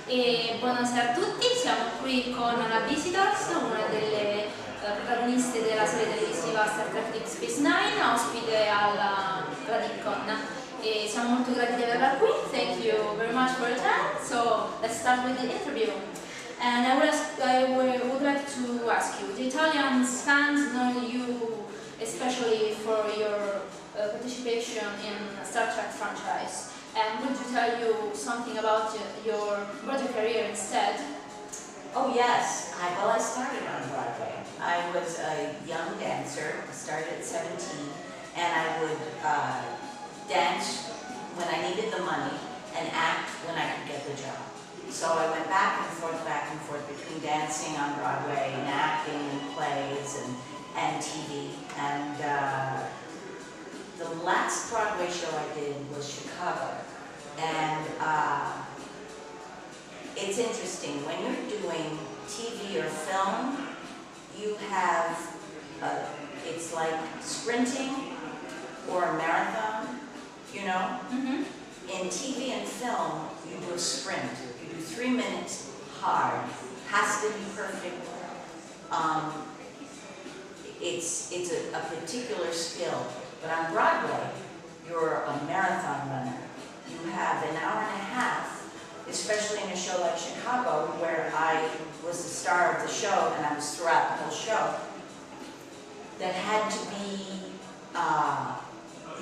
Buonasera a tutti, siamo qui con la Visitors, una delle protagoniste della serie televisiva Star Trek Deep Space Nine, ospite alla Deepcon. Siamo molto grati di averla qui, thank you very much for your time. So let's start with the interview. And I would like to ask you, the Italian fans know you especially for your participation in Star Trek franchise. And would you tell you something about your broader career instead? Oh yes, I started on Broadway. I was a young dancer, started at 17, and I would dance when I needed the money and act when I could get the job. So I went back and forth between dancing on Broadway and acting in plays and TV. And the last Broadway show I did was Chicago. And it's interesting, when you're doing TV or film, you have, it's like sprinting or a marathon, you know? Mm-hmm. In TV and film, you do a sprint. You do 3 minutes hard, has to be perfect. It's a particular skill. But on Broadway, you're a marathon runner. You have an hour and a half, especially in a show like Chicago, where I was the star of the show and I was throughout the whole show, that had to be,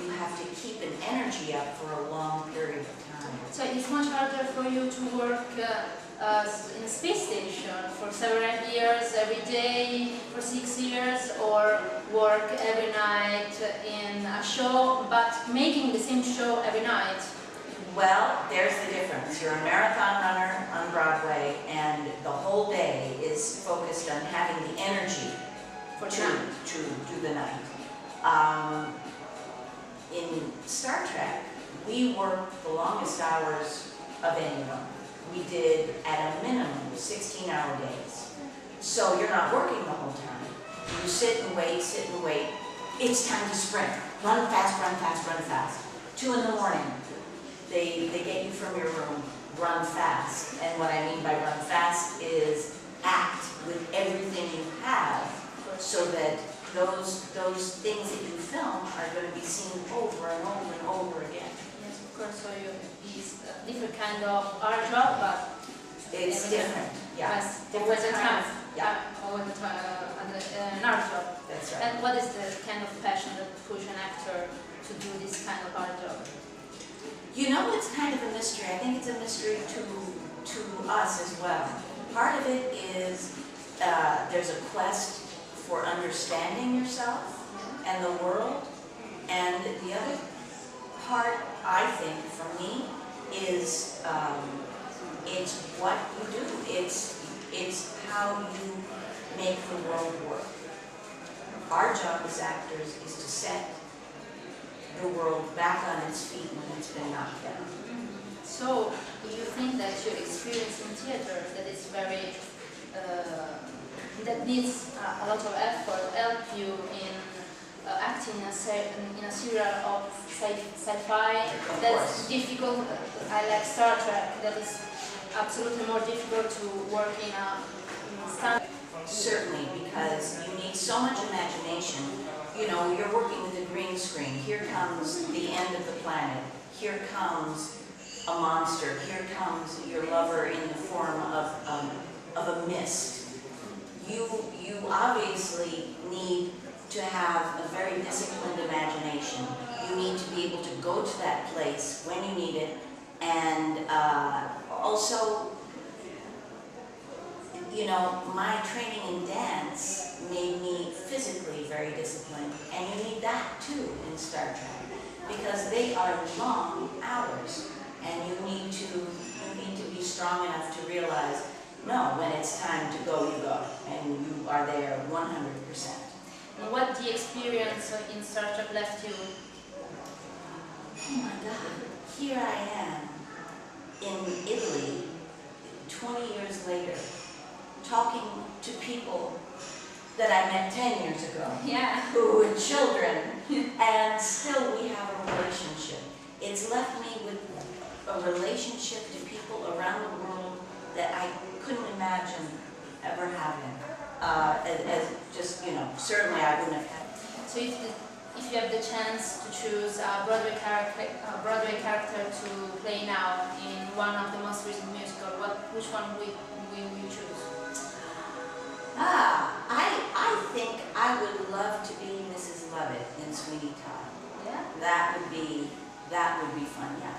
you have to keep an energy up for a long period of time. So it's much harder for you to work in a space station for several years, every day, for 6 years, or work every night in a show, but making the same show every night? Well, there's the difference. You're a marathon runner on Broadway, and the whole day is focused on having the energy to do the night. In Star Trek, we worked the longest hours of anyone. We did, at a minimum, 16-hour days. So you're not working the whole time. You sit and wait, It's time to sprint. Run fast, run fast, run fast. 2 in the morning. They get you from your room, run fast. And what I mean by run fast is act with everything you have so that those things that you film are going to be seen over and over and over again. Yes, of course. So it's a different kind of art job, but it's different. Yeah. Yes, different time. Yeah. All the time, an art job. That's right. And what is the kind of passion that pushes an actor to do this kind of art job? You know, it's kind of a mystery. I think it's a mystery to us as well. Part of it is there's a quest for understanding yourself and the world, and the other part, I think, for me, is it's what you do. It's how you make the world work. Our job as actors is to set the world back on its feet when it's been knocked down. So, do you think that your experience in theater, that is very, that needs a lot of effort, help you in acting in a serial of sci-fi that's difficult? I like Star Trek, that is absolutely more difficult to work in a stand. Certainly, because you need so much imagination. You know, you're working with a green screen. Here comes the end of the planet. Here comes a monster. Here comes your lover in the form of a mist. You obviously need to have a very disciplined imagination. You need to be able to go to that place when you need it, and also, you know, my training in dance made me physically very disciplined, and you need that too in Star Trek, because they are long hours, and you need to be strong enough to realize, no, when it's time to go, you go, and you are there 100%. And what the experience in Star Trek left you? Oh my God, here I am in Italy 20 years later, talking to people that I met 10 years ago, who were children, and still we have a relationship. It's left me with a relationship to people around the world that I couldn't imagine ever having. As just, you know, certainly I wouldn't have had. So if you have the chance to choose a Broadway character to play now in one of the most recent musicals, which one will you choose? I think I would love to be Mrs. Lovett in Sweeney Todd. Yeah? That would be fun, yeah.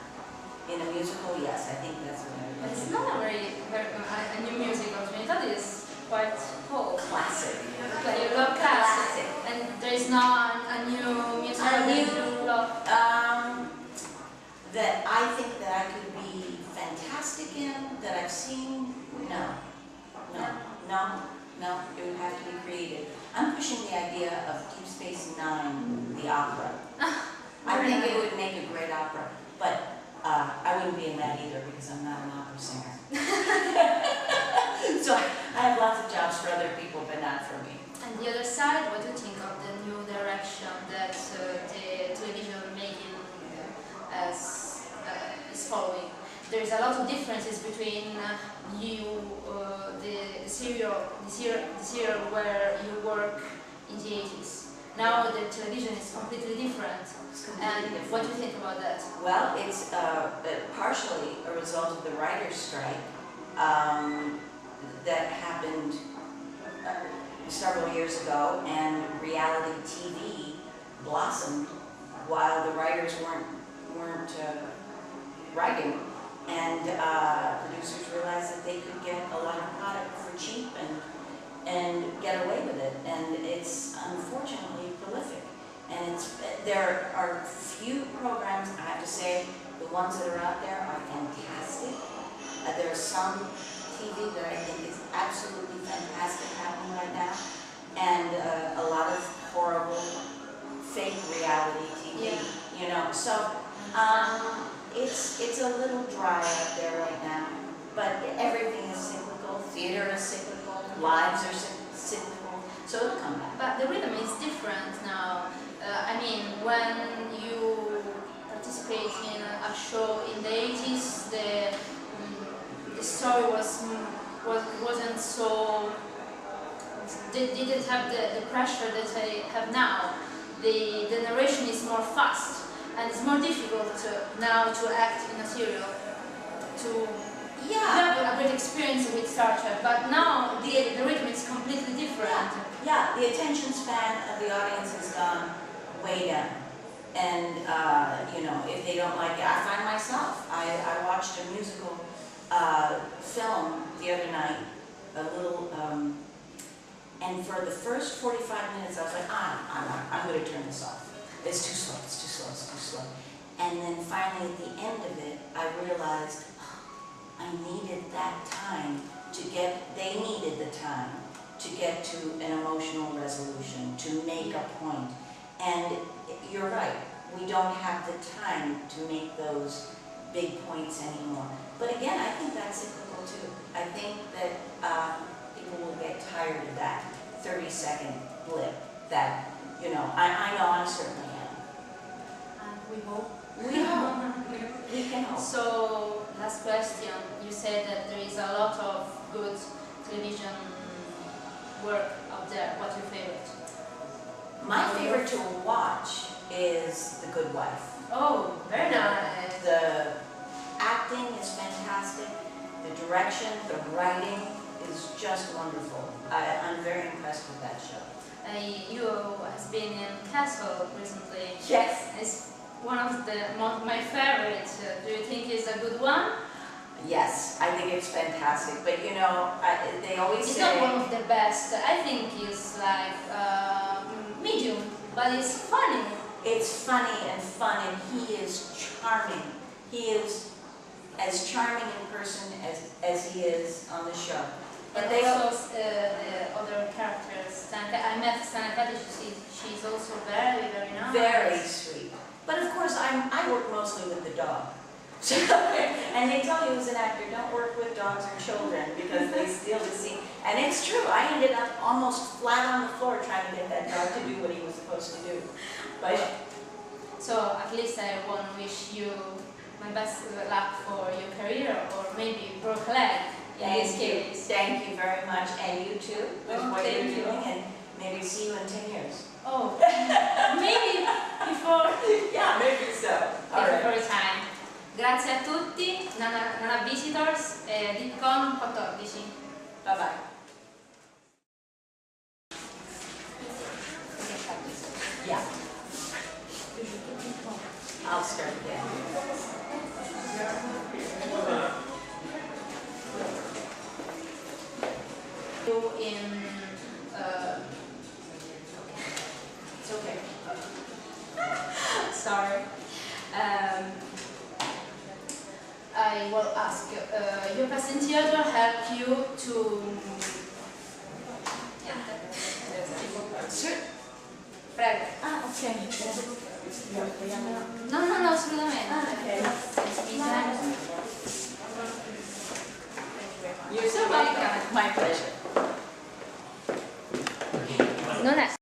In a musical, yes, I think that's what I would But like it's to not a new musical. Mentali is quite old. Classic. Like you love classic. And there is not a new musical that you love. That I think that I could be fantastic in, that I've seen, no, it would have to be created. I'm pushing the idea of Deep Space Nine, the opera. I think it would make a great opera, but I wouldn't be in that either because I'm not an opera singer. So I have lots of jobs for other people, but not for me. And the other side, what do you think of the new direction that the television making is following? There is a lot of differences between the serial where you work in the 80s. Now the television is completely different. What do you think about that? Well, it's partially a result of the writer's strike that happened several years ago, and reality TV blossomed while the writers weren't writing, and producers realized that they could get a lot of product for cheap and get away with it, and it's unfortunately prolific. And there are few programs, I have to say, the ones that are out there are fantastic. There are some TV that I think is absolutely fantastic happening right now, and a lot of horrible fake reality TV, you know. So it's a little dry out there right now, but everything is cyclical. Theater is cyclical, lives are cyclical, so it'll come back. But the rhythm is different now. I mean, when you participate in a show in the 80s, the story wasn't so, they didn't have the pressure that they have now. The narration is more fast, and it's more difficult now to act in a serial, to have a great experience with Star Trek, but now the rhythm is completely different. Yeah, the attention span of the audience has gone way down. And, you know, if they don't like it, I find myself, I watched a musical film the other night, a little, and for the first 45 minutes I was like, I'm going to turn this off. It's too slow, it's too slow, it's too slow. And then finally at the end of it, I realized I needed that time they needed the time to get to an emotional resolution, to make a point. And you're right, we don't have the time to make those big points anymore. But again, I think that's cyclical too. I think that people will get tired of that 30-second blip that, you know, I know I certainly am. And we hope. We hope. We can hope. So, last question. You said that there is a lot of good television work out there. What's your favorite? My favorite to watch is The Good Wife. Oh, very nice. The acting is fantastic. The direction, the writing is just wonderful. I'm very impressed with that show. You have been in Castle recently. Yes. It's one of my favorites. Do you think it's a good one? Yes, I think it's fantastic. But you know, they always it's say... It's not one of the best. I think it's like medium, but it's funny. It's funny and fun, and he is charming. He is as charming in person as he is on the show. But and they also the other characters. I met Stanakati. She's also very, very nice. Very sweet. But of course, I work mostly with the dog. And they tell you as an actor, don't work with dogs or children because they steal the scene. And it's true. I ended up almost flat on the floor trying to get that dog to do what he was supposed to do. But so at least I want to wish you my best luck for your career, or maybe broke leg. in this case. Thank you very much, and you too, with Oh, what you're thank you. doing, and maybe see you in 10 years. Oh, maybe before. Yeah, maybe so. All Before right. time. Grazie a tutti, Nana Visitors e Deepcon 14. Bye bye. Yeah. I'll start again. In It's okay. sorry. I will ask, your present theater help you to... Prego. Ah, ok. No, assolutamente. You're so welcome. My pleasure. Non è